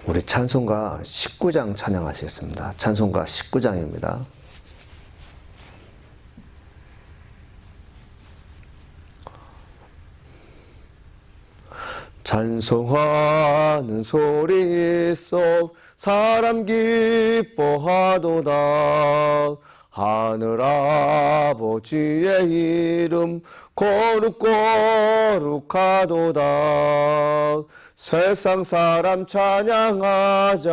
우리 찬송가 19장 찬양하시겠습니다. 찬송가 19장입니다. 찬송하는 소리 속 사람 기뻐하도다. 하늘 아버지의 이름 거룩거룩하도다. 세상 사람 찬양하자.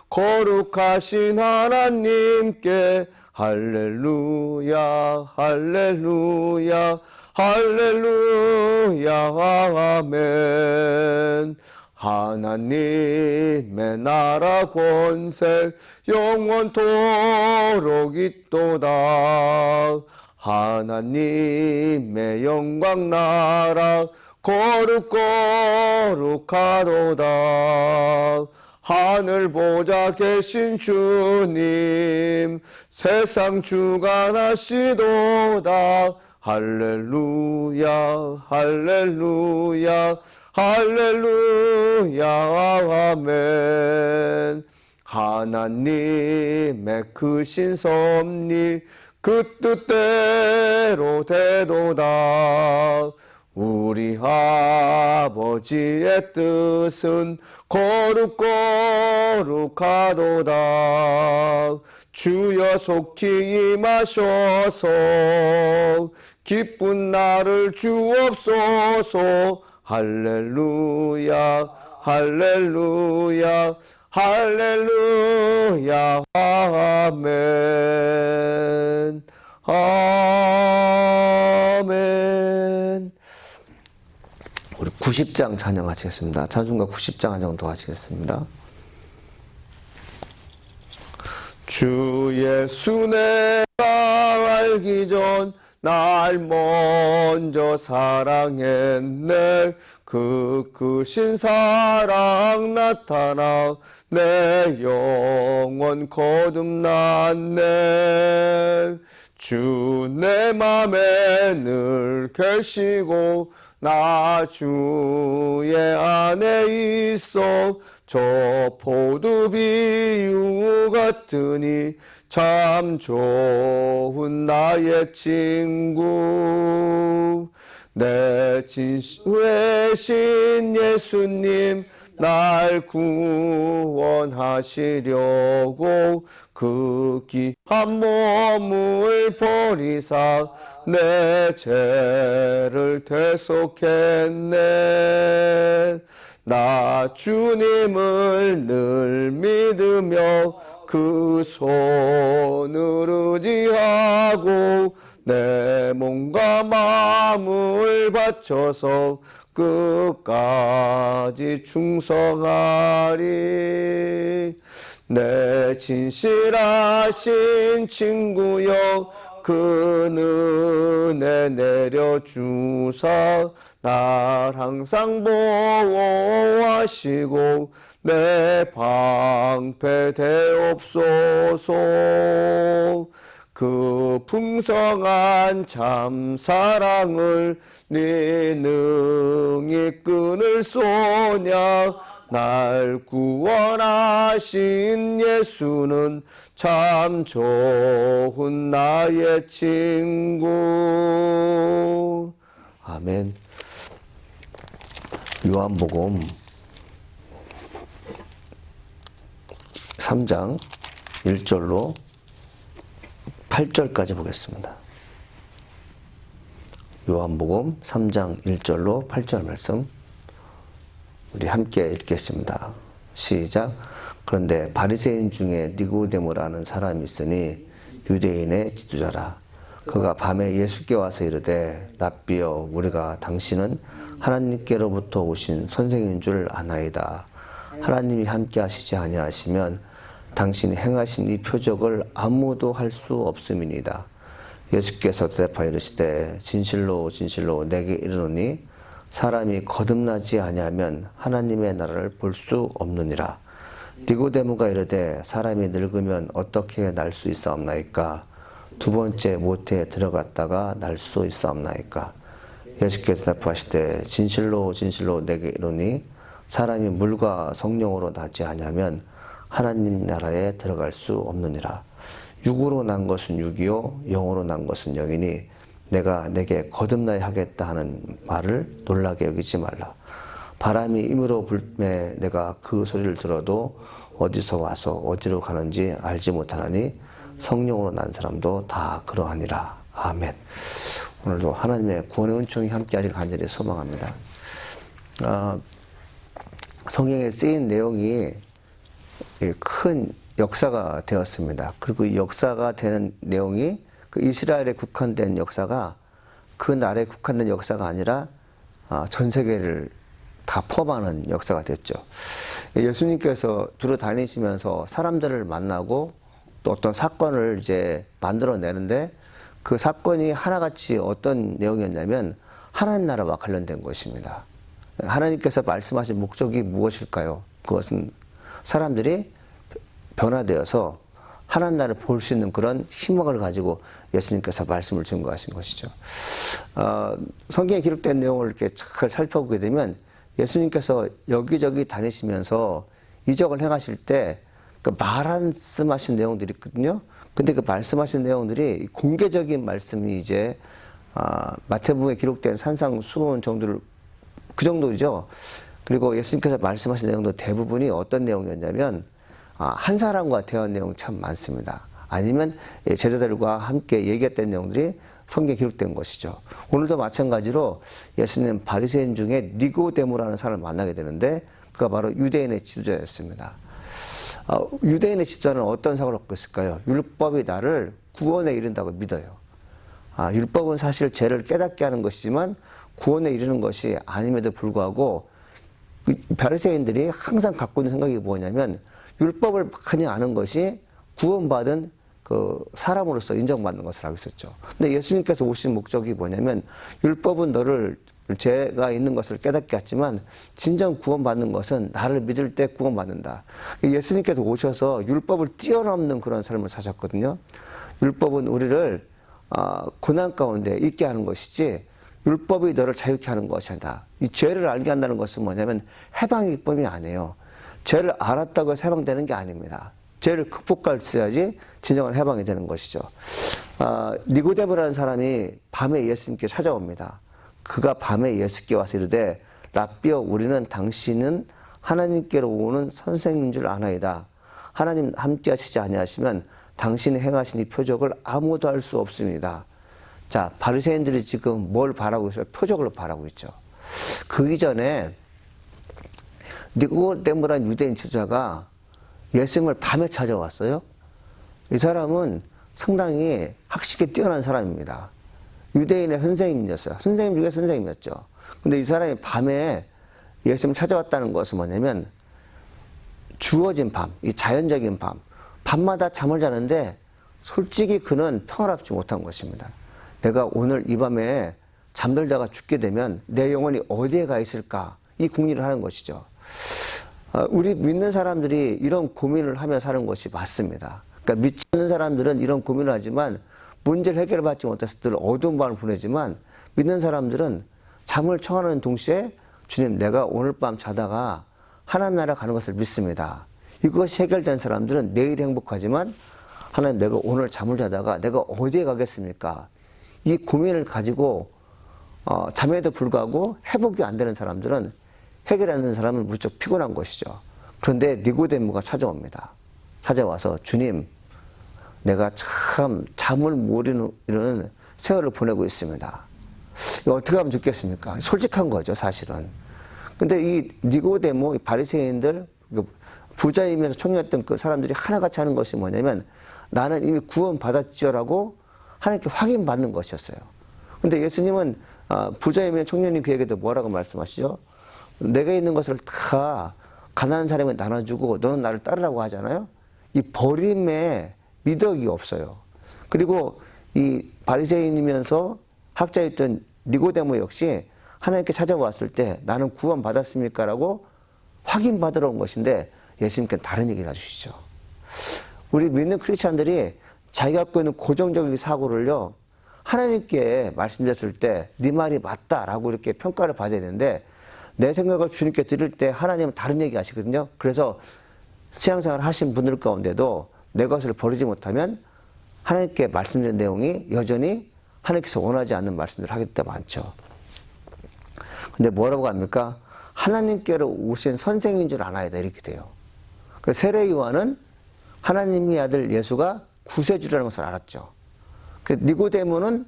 거룩하신 하나님께 할렐루야 할렐루야 할렐루야 아멘. 하나님의 나라 권세 영원토록 있도다. 하나님의 영광 나라 거룩거룩하도다. 하늘 보좌 계신 주님 세상 주관하시도다. 할렐루야 할렐루야 할렐루야 아멘. 하나님의 크신 섭리 그 뜻대로 되도다. 우리 아버지의 뜻은 거룩거룩하도다. 주여 속히 임하셔서 기쁜 날을 주옵소서. 할렐루야 할렐루야 할렐루야 아멘 아멘. 우리 90장 찬양하시겠습니다. 찬송가 90장 찬양도 하시겠습니다. 주 예수 내가 알기 전 날 먼저 사랑했네. 그 크신 사랑 나타나 내 영혼 거듭났네. 주 내 맘에 늘 계시고 나 주의 안에 있어. 저 포도 비유 같으니 참 좋은 나의 친구. 내 진실하신 예수님 날 구원하시려고 그 귀한 몸을 버리사 내 죄를 대속했네. 나 주님을 늘 믿으며 그 손을 의지하고 내 몸과 마음을 바쳐서 끝까지 충성하리. 내 진실하신 친구여 그 은혜 내려주사 날 항상 보호하시고 내 방패 되옵소서. 그 풍성한 참 사랑을 네 능히 끊을 소냐. 날 구원하신 예수는 참 좋은 나의 친구. 아멘. 요한복음 3장 1절로 8절까지 보겠습니다. 요한복음 3장 1절로 8절 말씀 우리 함께 읽겠습니다. 시작. 그런데 바리새인 중에 니고데모라는 사람이 있으니 유대인의 지도자라. 그가 밤에 예수께 와서 이르되 랍비여 우리가 당신은 하나님께로부터 오신 선생인 줄 아나이다. 하나님이 함께 하시지 아니하시면 당신이 행하신 이 표적을 아무도 할 수 없음이니이다. 예수께서 대답하여 이르시되 진실로 진실로 내게 이르노니 사람이 거듭나지 아니하면 하나님의 나라를 볼 수 없느니라. 니고데모가 이르되 사람이 늙으면 어떻게 날 수 있사옵나이까? 두 번째 모태에 들어갔다가 날 수 있사옵나이까? 예수께서 대답하시되 진실로 진실로 내게 이르노니 사람이 물과 성령으로 나지 아니하면 하나님 나라에 들어갈 수 없느니라. 육으로 난 것은 육이요 영으로 난 것은 영이니 내가 내게 거듭나야 하겠다 하는 말을 놀라게 여기지 말라. 바람이 임으로 불매 내가 그 소리를 들어도 어디서 와서 어디로 가는지 알지 못하나니 성령으로 난 사람도 다 그러하니라. 아멘. 오늘도 하나님의 구원의 은총이 함께하기를 간절히 소망합니다. 성경에 쓰인 내용이 큰 역사가 되었습니다. 그리고 이 역사가 되는 내용이 그 이스라엘에 국한된 역사가 그 나라에 국한된 역사가 아니라 전 세계를 다 포함하는 역사가 됐죠. 예수님께서 주로 다니시면서 사람들을 만나고 또 어떤 사건을 이제 만들어내는데 그 사건이 하나같이 어떤 내용이었냐면 하나님 나라와 관련된 것입니다. 하나님께서 말씀하신 목적이 무엇일까요? 그것은 사람들이 변화되어서 하나님 나라를 볼 수 있는 그런 희망을 가지고 예수님께서 말씀을 증거하신 것이죠. 성경에 기록된 내용을 이렇게 잘 살펴보게 되면 예수님께서 여기저기 다니시면서 이적을 행하실 때 그 말씀하신 내용들이 있거든요. 근데 그 말씀하신 내용들이 공개적인 말씀이 이제 마태복음에 기록된 산상수훈 정도를 그 정도죠. 그리고 예수님께서 말씀하신 내용도 대부분이 어떤 내용이었냐면 한 사람과 대화한 내용 참 많습니다. 아니면 제자들과 함께 얘기했던 내용들이 성경에 기록된 것이죠. 오늘도 마찬가지로 예수님 바리새인 중에 니고데모라는 사람을 만나게 되는데 그가 바로 유대인의 지도자였습니다. 유대인의 지도자는 어떤 사고를 갖고 있을까요? 율법이 나를 구원에 이른다고 믿어요. 율법은 사실 죄를 깨닫게 하는 것이지만 구원에 이르는 것이 아님에도 불구하고 바리새인들이 항상 갖고 있는 생각이 뭐냐면 율법을 많이 아는 것이 구원받은 그 사람으로서 인정받는 것을 알고 있었죠. 근데 예수님께서 오신 목적이 뭐냐면 율법은 너를 죄가 있는 것을 깨닫게 했지만 진정 구원받는 것은 나를 믿을 때 구원받는다. 예수님께서 오셔서 율법을 뛰어넘는 그런 삶을 사셨거든요. 율법은 우리를 고난 가운데 있게 하는 것이지 율법이 너를 자유케 하는 것이 아니다. 이 죄를 알게 한다는 것은 뭐냐면 해방의 법이 아니에요. 죄를 알았다고 해서 해방되는 게 아닙니다. 죄를 극복할 수 있어야지 진정한 해방이 되는 것이죠. 니고데모라는 사람이 밤에 예수님께 찾아옵니다. 그가 밤에 예수께 와서 이르되 라삐여 우리는 당신은 하나님께로 오는 선생님인 줄 아나이다. 하나님 함께 하시지 아니하시면 당신이 행하신 이 표적을 아무도 할 수 없습니다. 자, 바리새인들이 지금 뭘 바라고 있어요? 표적을 바라고 있죠. 그 이전에 니고데모라는 유대인 지도자가 예수님을 밤에 찾아왔어요. 이 사람은 상당히 학식에 뛰어난 사람입니다. 유대인의 선생님이었어요. 선생님 중에 선생님이었죠. 근데 이 사람이 밤에 예수님을 찾아왔다는 것은 뭐냐면 주어진 밤, 이 자연적인 밤, 밤마다 잠을 자는데 솔직히 그는 평화롭지 못한 것입니다. 내가 오늘 이 밤에 잠들다가 죽게 되면 내 영혼이 어디에 가 있을까? 이 궁리를 하는 것이죠. 우리 믿는 사람들이 이런 고민을 하며 사는 것이 맞습니다. 그러니까 믿지 않는 사람들은 이런 고민을 하지만 문제를 해결받지 못해서 늘 어두운 밤을 보내지만 믿는 사람들은 잠을 청하는 동시에 주님 내가 오늘 밤 자다가 하나님 나라 가는 것을 믿습니다. 이것이 해결된 사람들은 내일이 행복하지만 하나님 내가 오늘 잠을 자다가 내가 어디에 가겠습니까? 이 고민을 가지고 잠에도 불구하고 회복이 안 되는 사람들은 해결하는 사람은 무척 피곤한 것이죠. 그런데 니고데모가 찾아옵니다. 찾아와서 주님 내가 참 잠을 못 이루는 세월을 보내고 있습니다. 이거 어떻게 하면 좋겠습니까? 솔직한 거죠, 사실은. 근데 이 니고데모, 이 바리새인들, 부자이면서 청년했던 그 사람들이 하나같이 하는 것이 뭐냐면 나는 이미 구원받았지요라고 하나님께 확인받는 것이었어요. 근데 예수님은 부자이면 청년인 그에게도 뭐라고 말씀하시죠? 내가 있는 것을 다 가난한 사람에게 나눠주고 너는 나를 따르라고 하잖아요. 이 버림에 미덕이 없어요. 그리고 이 바리새인이면서 학자였던 니고데모 역시 하나님께 찾아왔을 때 나는 구원받았습니까? 라고 확인받으러 온 것인데 예수님께 다른 얘기를 해주시죠. 우리 믿는 크리스찬들이 자기가 갖고 있는 고정적인 사고를요 하나님께 말씀드렸을 때 네 말이 맞다라고 이렇게 평가를 받아야 되는데 내 생각을 주님께 드릴 때 하나님은 다른 얘기 하시거든요. 그래서 신앙생활 하신 분들 가운데도 내 것을 버리지 못하면 하나님께 말씀드린 내용이 여전히 하나님께서 원하지 않는 말씀들을 하기 때문에 많죠. 근데 뭐라고 합니까? 하나님께로 오신 선생인 줄 알아야 돼. 이렇게 돼요. 그 세례 요한은 하나님의 아들 예수가 구세주라는 것을 알았죠. 그 니고데모는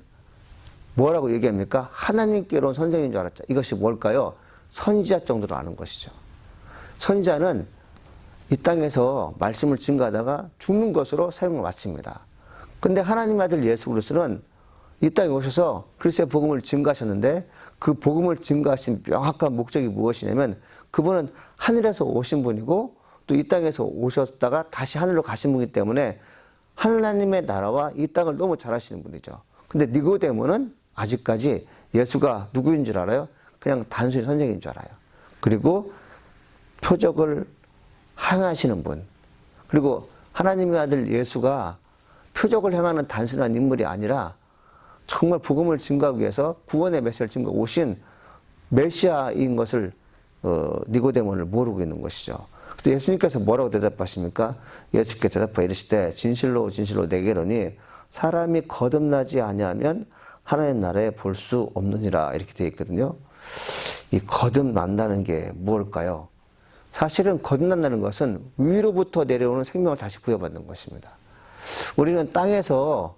뭐라고 얘기합니까? 하나님께로 온 선생인 줄 알았죠. 이것이 뭘까요? 선지자 정도로 아는 것이죠. 선지자는 이 땅에서 말씀을 증거하다가 죽는 것으로 사용을 마칩니다. 근데 하나님의 아들 예수 그리스도는 이 땅에 오셔서 그리스도의 복음을 증거하셨는데 그 복음을 증거하신 명확한 목적이 무엇이냐면 그분은 하늘에서 오신 분이고 또 이 땅에서 오셨다가 다시 하늘로 가신 분이기 때문에 하나님의 나라와 이 땅을 너무 잘 아시는 분이죠. 근데 니고데모는 아직까지 예수가 누구인 줄 알아요? 그냥 단순히 선생인 줄 알아요. 그리고 표적을 행하시는 분. 그리고 하나님의 아들 예수가 표적을 행하는 단순한 인물이 아니라 정말 복음을 증거하기 위해서 구원의 메시지를 증거 오신 메시아인 것을 니고데모는 모르고 있는 것이죠. 그래서 예수님께서 뭐라고 대답하십니까? 예수께서 대답하여 이르시되 진실로 진실로 내게 이르노니 사람이 거듭나지 아니하면 하나님 나라에 볼 수 없느니라 이렇게 되어 있거든요. 이 거듭난다는 게 무엇일까요? 사실은 거듭난다는 것은 위로부터 내려오는 생명을 다시 부여받는 것입니다. 우리는 땅에서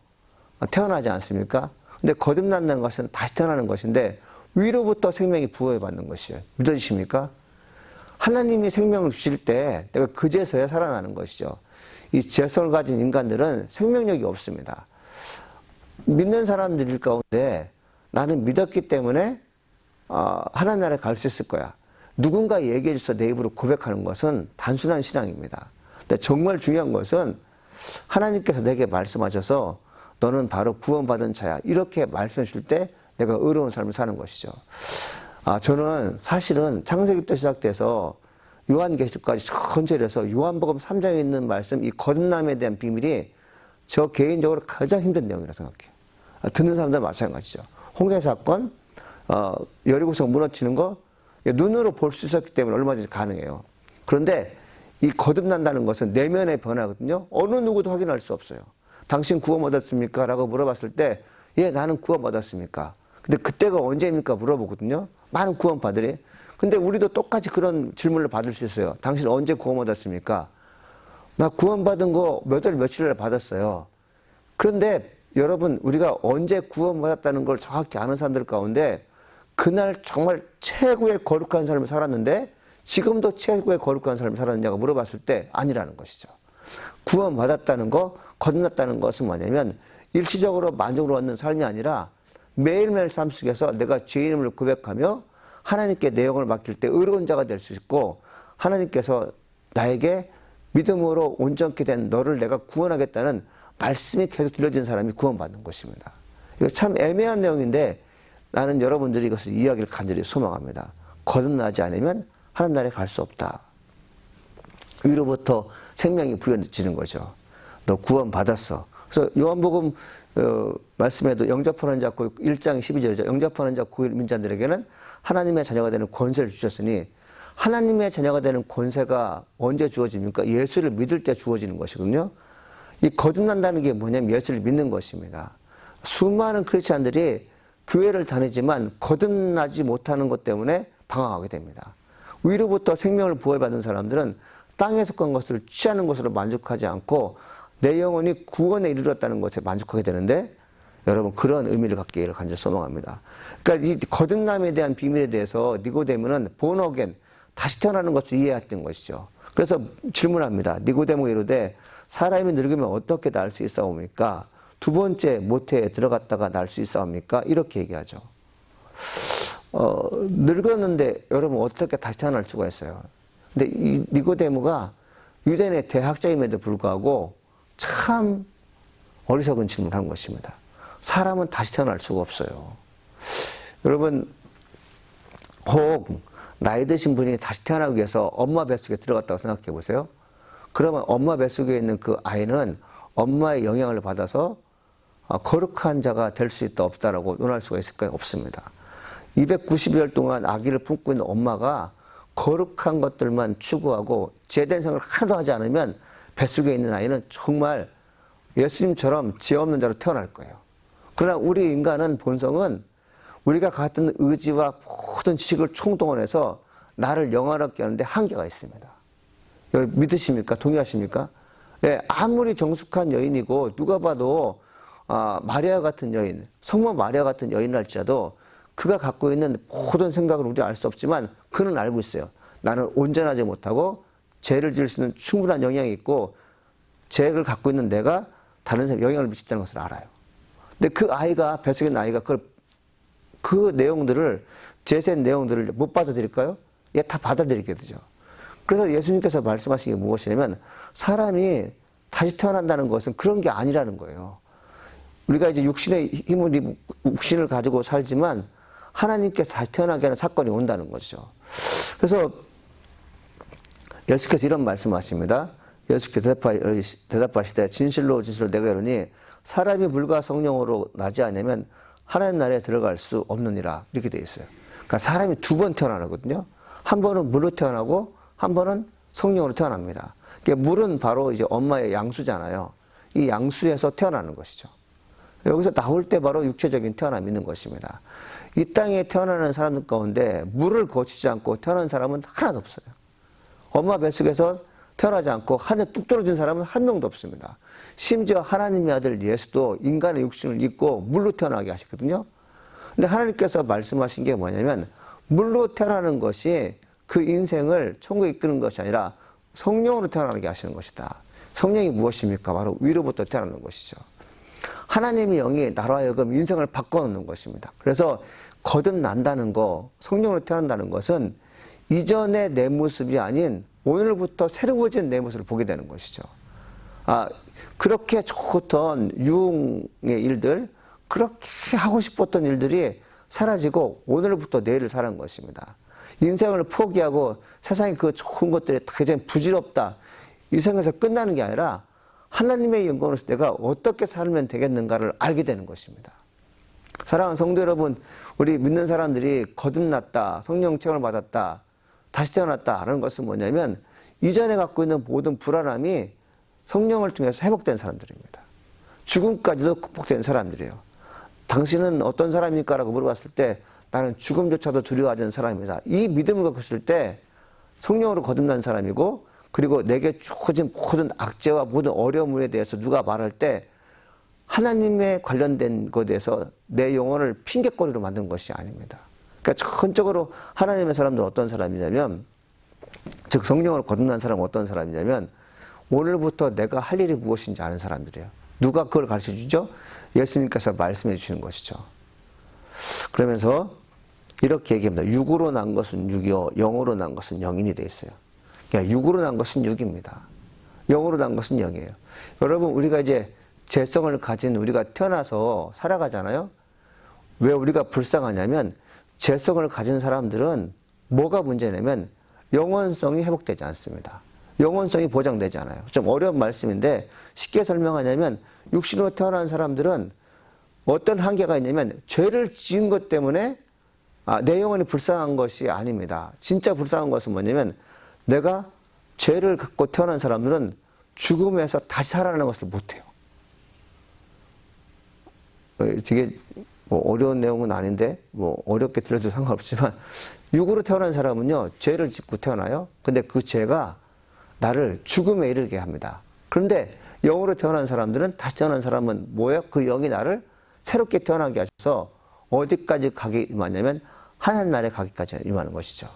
태어나지 않습니까? 근데 거듭난다는 것은 다시 태어나는 것인데 위로부터 생명이 부여받는 것이에요. 믿어지십니까? 하나님이 생명을 주실 때 내가 그제서야 살아나는 것이죠. 이 죄성을 가진 인간들은 생명력이 없습니다. 믿는 사람들 가운데 나는 믿었기 때문에 하나님 나라에 갈 수 있을 거야. 누군가 얘기해 줘서 내 입으로 고백하는 것은 단순한 신앙입니다. 근데 정말 중요한 것은 하나님께서 내게 말씀하셔서 너는 바로 구원받은 자야. 이렇게 말씀해 줄 때 내가 의로운 삶을 사는 것이죠. 저는 사실은 창세기부터 시작돼서 요한계시록까지 전체를 해서 요한복음 3장에 있는 말씀, 이 거듭남에 대한 비밀이 저 개인적으로 가장 힘든 내용이라고 생각해요. 듣는 사람들 마찬가지죠. 홍해 사건, 여리고성 무너지는 거 눈으로 볼 수 있었기 때문에 얼마든지 가능해요. 그런데 이 거듭난다는 것은 내면의 변화거든요. 어느 누구도 확인할 수 없어요. 당신 구원 얻었습니까? 라고 물어봤을 때 예, 나는 구원 받았습니까? 근데 그때가 언제입니까? 물어보거든요. 많은 구원받으리. 근데 우리도 똑같이 그런 질문을 받을 수 있어요. 당신 언제 구원 받았습니까? 나 구원받은 거 몇 월 며칠에 받았어요. 그런데 여러분 우리가 언제 구원받았다는 걸 정확히 아는 사람들 가운데 그날 정말 최고의 거룩한 삶을 살았는데 지금도 최고의 거룩한 삶을 살았느냐고 물어봤을 때 아니라는 것이죠. 구원받았다는 거, 거듭났다는 것은 뭐냐면 일시적으로 만족을 얻는 삶이 아니라 매일매일 삶 속에서 내가 죄인임을 고백하며 하나님께 내 영을 맡길 때 의로운 자가 될 수 있고 하나님께서 나에게 믿음으로 온전케 된 너를 내가 구원하겠다는 말씀이 계속 들려진 사람이 구원받는 것입니다. 이거 참 애매한 내용인데 나는 여러분들이 이것을 이야기를 간절히 소망합니다. 거듭나지 않으면 하나님 나라에 갈 수 없다. 위로부터 생명이 부여지는 거죠. 너 구원받았어. 그래서 요한복음 말씀에도 영접하는 자 1장 12절이죠. 영접하는 자 민자들에게는 하나님의 자녀가 되는 권세를 주셨으니 하나님의 자녀가 되는 권세가 언제 주어집니까? 예수를 믿을 때 주어지는 것이거든요. 이 거듭난다는 게 뭐냐면 예수를 믿는 것입니다. 수많은 크리스찬들이 교회를 다니지만 거듭나지 못하는 것 때문에 방황하게 됩니다. 위로부터 생명을 부여받은 사람들은 땅에 속한 것을 취하는 것으로 만족하지 않고 내 영혼이 구원에 이르렀다는 것에 만족하게 되는데 여러분 그런 의미를 갖기를 간절히 소망합니다. 그러니까 이 거듭남에 대한 비밀에 대해서 니고데모는 born again, 다시 태어나는 것을 이해했던 것이죠. 그래서 질문합니다. 니고데모가 이르되 사람이 늙으면 어떻게 날 수 있사옵니까? 두 번째 모태에 들어갔다가 날 수 있사옵니까? 이렇게 얘기하죠. 늙었는데 여러분 어떻게 다시 태어날 수가 있어요? 근데 이 니고데모가 유대인의 대학자임에도 불구하고 참 어리석은 질문을 한 것입니다. 사람은 다시 태어날 수가 없어요. 여러분 혹 나이 드신 분이 다시 태어나기 위해서 엄마 뱃속에 들어갔다고 생각해 보세요. 그러면 엄마 뱃속에 있는 그 아이는 엄마의 영향을 받아서 거룩한 자가 될 수 있다 없다라고 논할 수가 있을까요? 없습니다. 290일 동안 아기를 품고 있는 엄마가 거룩한 것들만 추구하고 제된 생각을 하나도 하지 않으면 뱃속에 있는 아이는 정말 예수님처럼 죄 없는 자로 태어날 거예요. 그러나 우리 인간은 본성은 우리가 갖는 의지와 모든 지식을 총동원해서 나를 영화롭게 하는데 한계가 있습니다. 믿으십니까? 동의하십니까? 예, 아무리 정숙한 여인이고 누가 봐도 마리아 같은 여인, 성모 마리아 같은 여인할지라도 그가 갖고 있는 모든 생각을 우리가 알 수 없지만 그는 알고 있어요. 나는 온전하지 못하고 죄를 지을 수 있는 충분한 영향이 있고 죄를 갖고 있는 내가 다른 사람에 영향을 미친다는 것을 알아요. 근데 그 아이가, 뱃속에 있는 아이가 그 내용들을, 제세 내용들을 못 받아들일까요? 예, 다 받아들이게 되죠. 그래서 예수님께서 말씀하신 게 무엇이냐면 사람이 다시 태어난다는 것은 그런 게 아니라는 거예요. 우리가 이제 육신을 가지고 살지만 하나님께서 다시 태어나게 하는 사건이 온다는 것이죠. 그래서 예수께서 이런 말씀하십니다. 예수께서 대답하시되 진실로 내가 이르니 사람이 물과 성령으로 나지 않으면 하나님 나라에 들어갈 수 없느니라 이렇게 되어 있어요. 그러니까 사람이 두 번 태어나거든요. 한 번은 물로 태어나고 한 번은 성령으로 태어납니다. 그러니까 물은 바로 이제 엄마의 양수잖아요. 이 양수에서 태어나는 것이죠. 여기서 나올 때 바로 육체적인 태어남이 있는 것입니다. 이 땅에 태어나는 사람들 가운데 물을 거치지 않고 태어난 사람은 하나도 없어요. 엄마 뱃속에서 태어나지 않고 하늘에 뚝 떨어진 사람은 한 명도 없습니다. 심지어 하나님의 아들 예수도 인간의 육신을 입고 물로 태어나게 하셨거든요. 근데 하나님께서 말씀하신 게 뭐냐면 물로 태어나는 것이 그 인생을 천국에 이끄는 것이 아니라 성령으로 태어나게 하시는 것이다. 성령이 무엇입니까? 바로 위로부터 태어나는 것이죠. 하나님의 영이 나로 하여금 인생을 바꿔놓는 것입니다. 그래서 거듭난다는 거, 성령으로 태어난다는 것은 이전의 내 모습이 아닌 오늘부터 새로워진 내 모습을 보게 되는 것이죠. 그렇게 좋던 유흥의 일들, 그렇게 하고 싶었던 일들이 사라지고 오늘부터 내일을 사는 것입니다. 인생을 포기하고 세상에 그 좋은 것들이 굉장히 부질없다. 이 생에서 끝나는 게 아니라 하나님의 영광으로서 내가 어떻게 살면 되겠는가를 알게 되는 것입니다. 사랑하는 성도 여러분, 우리 믿는 사람들이 거듭났다, 성령 체험을 받았다, 다시 태어났다라는 것은 뭐냐면 이전에 갖고 있는 모든 불안함이 성령을 통해서 회복된 사람들입니다. 죽음까지도 극복된 사람들이에요. 당신은 어떤 사람입니까? 라고 물어봤을 때 나는 죽음조차도 두려워하지 않는 사람이다. 이 믿음을 갖고 있을 때 성령으로 거듭난 사람이고 그리고 내게 주어진 모든 악재와 모든 어려움에 대해서 누가 말할 때 하나님에 관련된 것에 대해서 내 영혼을 핑계거리로 만든 것이 아닙니다. 그러니까 전적으로 하나님의 사람들은 어떤 사람이냐면 즉 성령으로 거듭난 사람은 어떤 사람이냐면 오늘부터 내가 할 일이 무엇인지 아는 사람들이에요. 누가 그걸 가르쳐 주죠? 예수님께서 말씀해 주시는 것이죠. 그러면서 이렇게 얘기합니다. 육으로 난 것은 육이요 영으로 난 것은 영인이 돼 있어요. 그러니까 육으로 난 것은 육입니다. 영으로 난 것은 영이에요. 여러분 우리가 이제 재성을 가진 우리가 태어나서 살아가잖아요. 왜 우리가 불쌍하냐면 재성을 가진 사람들은 뭐가 문제냐면 영원성이 회복되지 않습니다. 영원성이 보장되지 않아요. 좀 어려운 말씀인데 쉽게 설명하냐면 육신으로 태어난 사람들은 어떤 한계가 있냐면 죄를 지은 것 때문에 내 영혼이 불쌍한 것이 아닙니다. 진짜 불쌍한 것은 뭐냐면 내가 죄를 갖고 태어난 사람들은 죽음에서 다시 살아나는 것을 못해요. 되게 어려운 내용은 아닌데 어렵게 들려도 상관없지만 육으로 태어난 사람은요 죄를 짓고 태어나요. 근데 그 죄가 나를 죽음에 이르게 합니다. 그런데 영으로 태어난 사람들은 다시 태어난 사람은 뭐예요? 그 영이 나를 새롭게 태어나게 하셔서 어디까지 가게 임하냐면 하나님 나라에 가기까지 임하는 것이죠.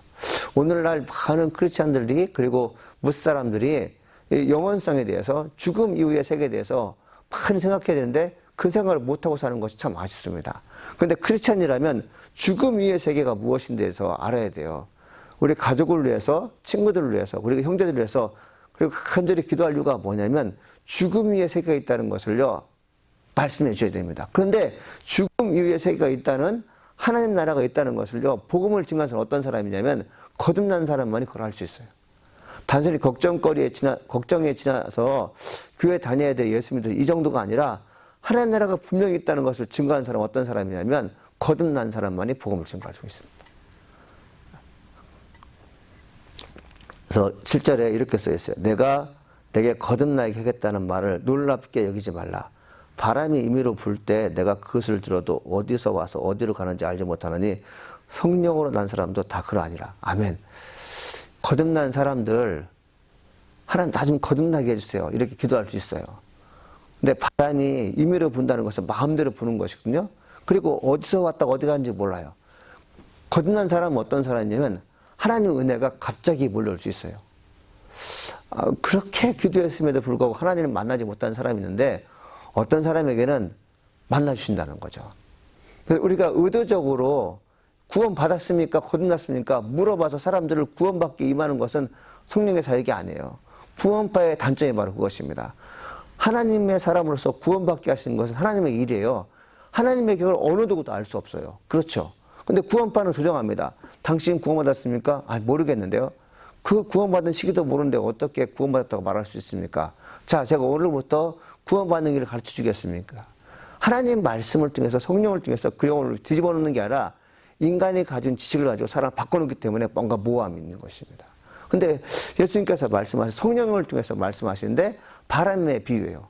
오늘날 많은 크리스찬들이 그리고 무사람들이 영원성에 대해서 죽음 이후의 세계에 대해서 많이 생각해야 되는데 그 생각을 못하고 사는 것이 참 아쉽습니다. 그런데 크리스찬이라면 죽음 이후의 세계가 무엇인지 대해서 알아야 돼요. 우리 가족을 위해서, 친구들을 위해서, 그리고 형제들을 위해서 그리고 간절히 기도할 이유가 뭐냐면 죽음 이후의 세계가 있다는 것을요 말씀해 주셔야 됩니다. 그런데 죽음 이후의 세계가 있다는 하나님 나라가 있다는 것을요 복음을 증거한 사람은 어떤 사람이냐면 거듭난 사람만이 그걸 할 수 있어요. 단순히 걱정에 지나서 교회 다녀야 돼 예수 믿어 이 정도가 아니라 하나님 나라가 분명히 있다는 것을 증거한 사람은 어떤 사람이냐면 거듭난 사람만이 복음을 증거할 수 있습니다. 그래서 7절에 이렇게 써 있어요. 내가 내게 거듭나게 하겠다는 말을 놀랍게 여기지 말라. 바람이 임의로 불 때 내가 그것을 들어도 어디서 와서 어디로 가는지 알지 못하느니 성령으로 난 사람도 다 그러하니라. 아멘. 거듭난 사람들 하나님 나 좀 거듭나게 해주세요. 이렇게 기도할 수 있어요. 근데 바람이 임의로 분다는 것은 마음대로 부는 것이거든요. 그리고 어디서 왔다가 어디 가는지 몰라요. 거듭난 사람은 어떤 사람이냐면 하나님의 은혜가 갑자기 몰려올 수 있어요. 그렇게 기도했음에도 불구하고 하나님을 만나지 못한 사람이 있는데 어떤 사람에게는 만나주신다는 거죠. 그래서 우리가 의도적으로 구원 받았습니까? 거듭났습니까? 물어봐서 사람들을 구원받게 임하는 것은 성령의 사역이 아니에요. 구원파의 단점이 바로 그것입니다. 하나님의 사람으로서 구원받게 하시는 것은 하나님의 일이에요. 하나님의 계획을 어느 누구도 알 수 없어요. 그렇죠? 근데 구원파는 조정합니다. 당신 구원받았습니까? 모르겠는데요. 그 구원받은 시기도 모르는데 어떻게 구원받았다고 말할 수 있습니까? 자, 제가 오늘부터 구원받는 길을 가르쳐 주겠습니까? 하나님 말씀을 통해서 성령을 통해서 그 영혼을 뒤집어 놓는 게 아니라 인간이 가진 지식을 가지고 사람을 바꿔놓기 때문에 뭔가 모함이 있는 것입니다. 근데 예수님께서 말씀하신 성령을 통해서 말씀하시는데 바람의 비유예요.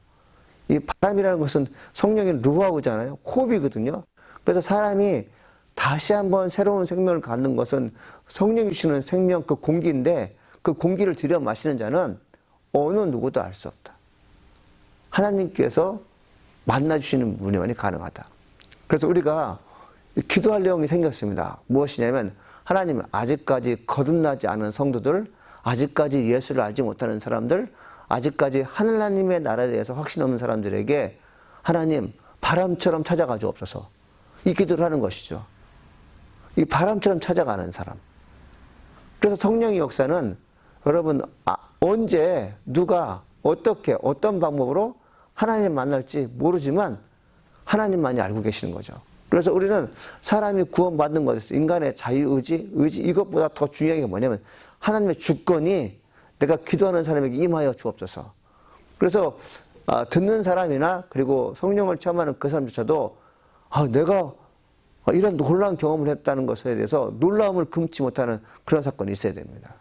이 바람이라는 것은 성령의 루아우잖아요. 호흡이거든요. 그래서 사람이 다시 한번 새로운 생명을 갖는 것은 성령이 주시는 생명 그 공기인데 그 공기를 들여 마시는 자는 어느 누구도 알 수 없다. 하나님께서 만나주시는 분이만이 가능하다. 그래서 우리가 기도할 내용이 생겼습니다. 무엇이냐면 하나님 아직까지 거듭나지 않은 성도들, 아직까지 예수를 알지 못하는 사람들, 아직까지 하나님의 나라에 대해서 확신 없는 사람들에게 하나님 바람처럼 찾아가 주옵소서. 이 기도를 하는 것이죠. 이 바람처럼 찾아가는 사람. 그래서 성령의 역사는 여러분 언제 누가 어떻게 어떤 방법으로 하나님을 만날지 모르지만 하나님만이 알고 계시는 거죠. 그래서 우리는 사람이 구원받는 것에서 인간의 자유의지, 이것보다 더 중요한 게 뭐냐면 하나님의 주권이 내가 기도하는 사람에게 임하여 주옵소서. 그래서 듣는 사람이나 그리고 성령을 체험하는 그 사람조차도 내가 이런 놀라운 경험을 했다는 것에 대해서 놀라움을 금치 못하는 그런 사건이 있어야 됩니다.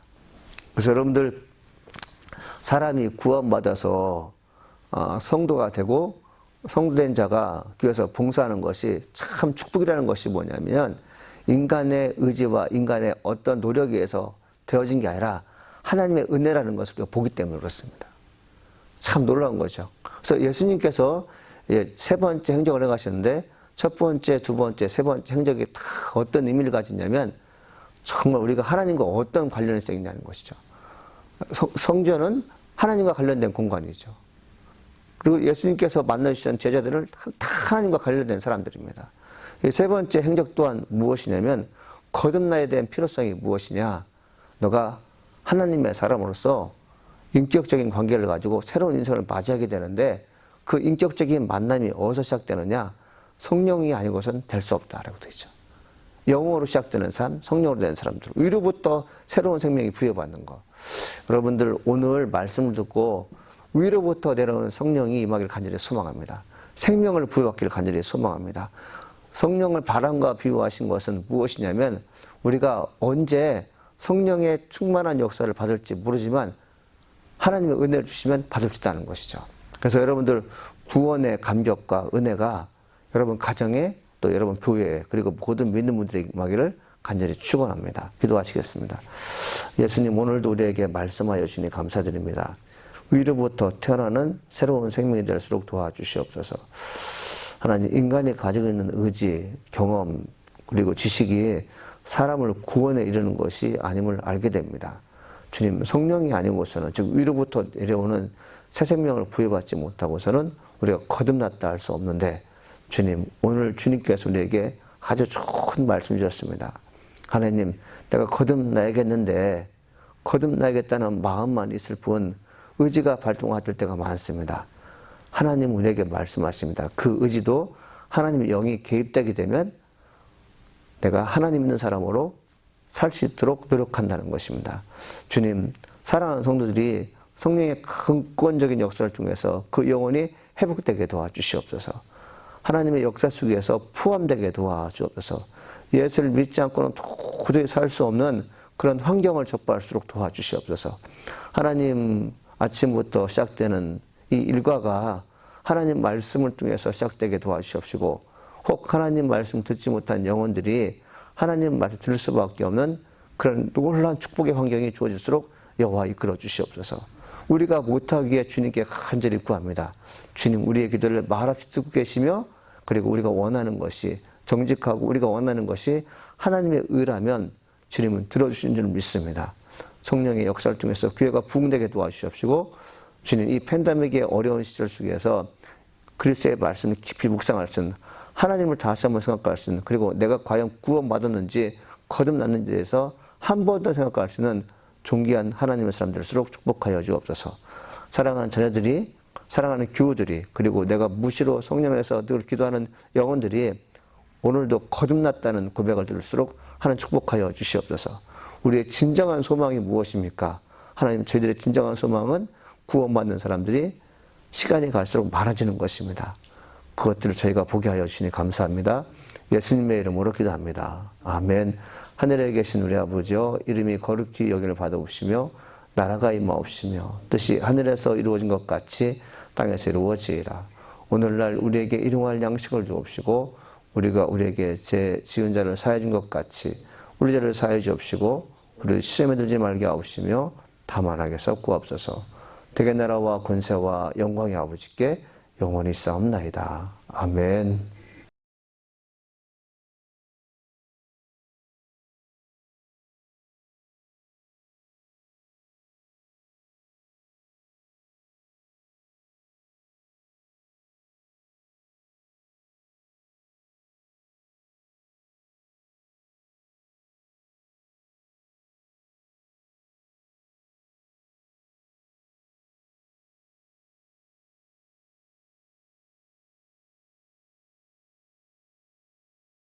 그래서 여러분들 사람이 구원받아서 성도가 되고 성도된 자가 교회에서 봉사하는 것이 참 축복이라는 것이 뭐냐면 인간의 의지와 인간의 어떤 노력에 의해서 되어진 게 아니라 하나님의 은혜라는 것을 우리가 보기 때문에 그렇습니다. 참 놀라운 거죠. 그래서 예수님께서 세 번째 행적을 해가셨는데 첫 번째, 두 번째, 세 번째 행적이 다 어떤 의미를 가지냐면 정말 우리가 하나님과 어떤 관련이 있냐는 것이죠. 성전은 하나님과 관련된 공간이죠. 그리고 예수님께서 만나주신 제자들은 다 하나님과 관련된 사람들입니다. 세 번째 행적 또한 무엇이냐면 거듭나야 된 필요성이 무엇이냐. 너가 하나님의 사람으로서 인격적인 관계를 가지고 새로운 인생을 맞이하게 되는데 그 인격적인 만남이 어디서 시작되느냐. 성령이 아니고선 될 수 없다라고 되어 있죠. 영으로 시작되는 삶, 성령으로 된 사람들. 위로부터 새로운 생명이 부여받는 것. 여러분들 오늘 말씀을 듣고 위로부터 내려오는 성령이 임하기를 간절히 소망합니다. 생명을 부여받기를 간절히 소망합니다. 성령을 바람과 비유하신 것은 무엇이냐면 우리가 언제 성령의 충만한 역사를 받을지 모르지만 하나님의 은혜를 주시면 받을 수 있다는 것이죠. 그래서 여러분들 구원의 감격과 은혜가 여러분 가정에 또 여러분 교회에 그리고 모든 믿는 분들에게 임하기를 간절히 축원합니다. 기도하시겠습니다. 예수님 오늘도 우리에게 말씀하여 주시니 감사드립니다. 위로부터 태어나는 새로운 생명이 될수록 도와주시옵소서. 하나님 인간이 가지고 있는 의지, 경험 그리고 지식이 사람을 구원에 이르는 것이 아님을 알게 됩니다. 주님 성령이 아니고서는 즉 위로부터 내려오는 새 생명을 부여받지 못하고서는 우리가 거듭났다 할 수 없는데 주님 오늘 주님께서 우리에게 아주 좋은 말씀 주셨습니다. 하나님 내가 거듭나야겠는데 거듭나야겠다는 마음만 있을 뿐 의지가 발동할 때가 많습니다. 하나님 우리에게 말씀하십니다. 그 의지도 하나님의 영이 개입되게 되면 내가 하나님 있는 사람으로 살 수 있도록 노력한다는 것입니다. 주님 사랑하는 성도들이 성령의 근권적인 역사를 통해서 그 영혼이 회복되게 도와주시옵소서. 하나님의 역사 속에서 포함되게 도와주옵소서. 예수를 믿지 않고는 도저히 살 수 없는 그런 환경을 접할수록 도와주시옵소서. 하나님, 아침부터 시작되는 이 일과가 하나님 말씀을 통해서 시작되게 도와주시옵시고, 혹 하나님 말씀 듣지 못한 영혼들이 하나님 말을 들을 수밖에 없는 그런 놀라운 축복의 환경이 주어질수록 여호와 이끌어 주시옵소서. 우리가 못하기에 주님께 간절히 구합니다. 주님, 우리의 기도를 말없이 듣고 계시며, 그리고 우리가 원하는 것이 정직하고 우리가 원하는 것이 하나님의 의라면 주님은 들어주신 줄 믿습니다. 성령의 역사를 통해서 교회가 부흥되게 도와주시옵시고, 주님, 이 팬데믹의 어려운 시절 속에서 그리스도의 말씀을 깊이 묵상할 수 있는, 하나님을 다시 한번 생각할 수 있는, 그리고 내가 과연 구원받았는지 거듭났는지에 대해서 한 번 더 생각할 수 있는 존귀한 하나님의 사람들일수록 축복하여 주옵소서. 사랑하는 자녀들이, 사랑하는 교우들이, 그리고 내가 무시로 성령에서 늘 기도하는 영혼들이 오늘도 거듭났다는 고백을 들을수록 하나님 축복하여 주시옵소서. 우리의 진정한 소망이 무엇입니까? 하나님, 저희들의 진정한 소망은 구원받는 사람들이 시간이 갈수록 많아지는 것입니다. 그것들을 저희가 보게 하여 주시니 감사합니다. 예수님의 이름으로 기도합니다. 아멘. 하늘에 계신 우리 아버지여, 이름이 거룩히 여김을 받아오시며 나라가 임하옵시며 뜻이 하늘에서 이루어진 것 같이 땅에서 이루어지이라. 오늘날 우리에게 일용할 양식을 주옵시고, 우리가 우리에게 죄 지은 자를 사하여 준 것 같이 우리 죄를 사하여 주옵시고, 우리를 시험에 들지 말게 하옵시며 다만 악에서 구하옵소서. 대개 나라와 권세와 영광의 아버지께 영원히 싸움나이다. 아멘.